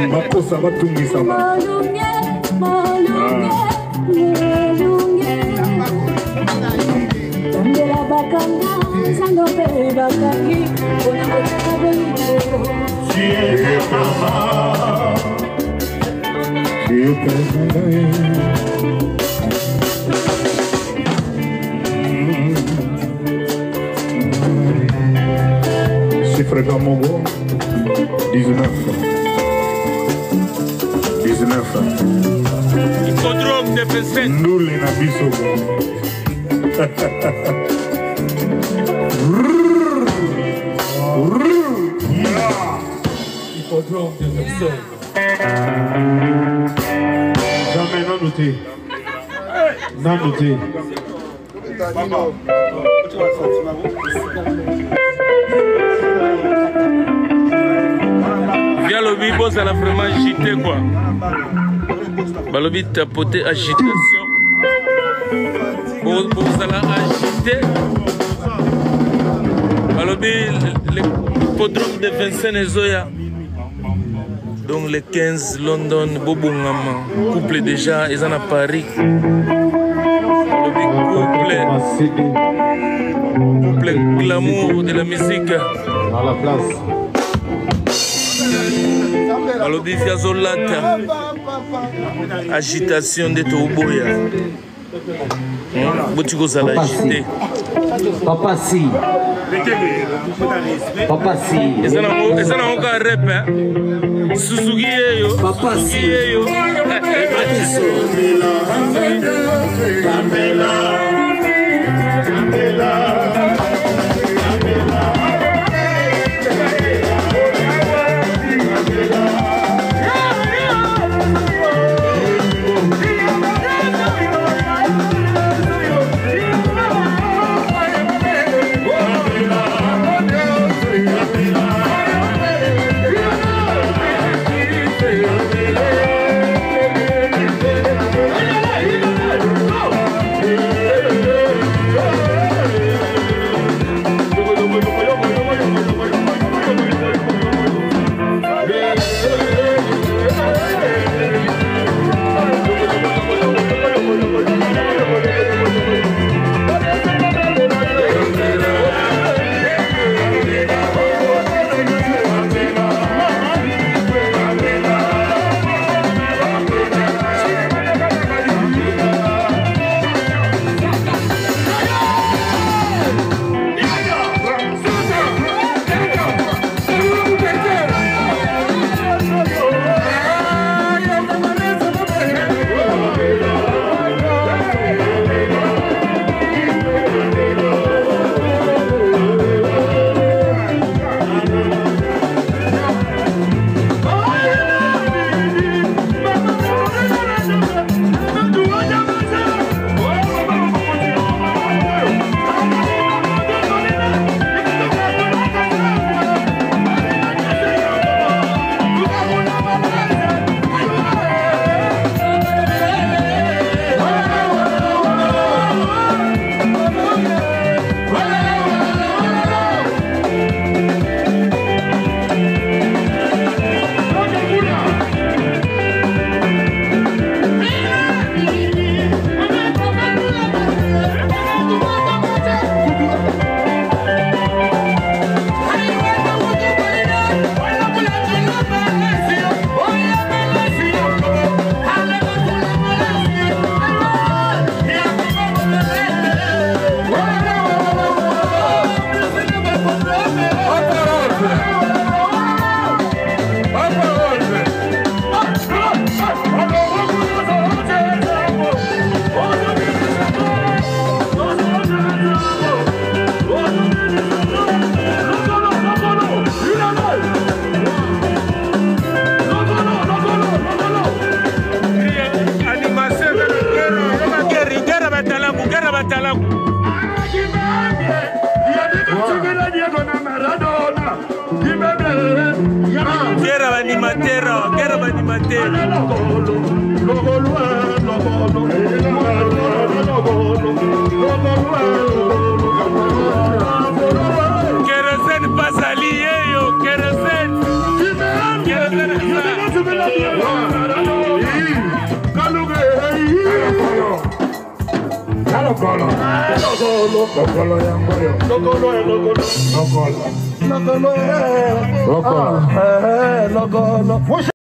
Makosa batungisa chiffre Gamongo 19. Hippodrome de Vincennes. Nous les nabissos. Hippodrome de Vincennes. Jamais non noté. Non noté. Via le bibo, ça l'a vraiment agité quoi. Balobi tapoter agitation. Pour ça l'a agité. Balobi l'hippodrome de Vincennes et Zoya. Donc les 15 London Bobongama. Couple déjà, ils en ont Paris. Balobi couple glamour de la musique. Dans la place. Balobi Fiazolata. Agitation de Touboya. Boutigo Zala agité. Papa si. Papa si. Et ça n'a aucun rep. Suzuki yo. Papa si. Kérosène pas sali, Lokolo.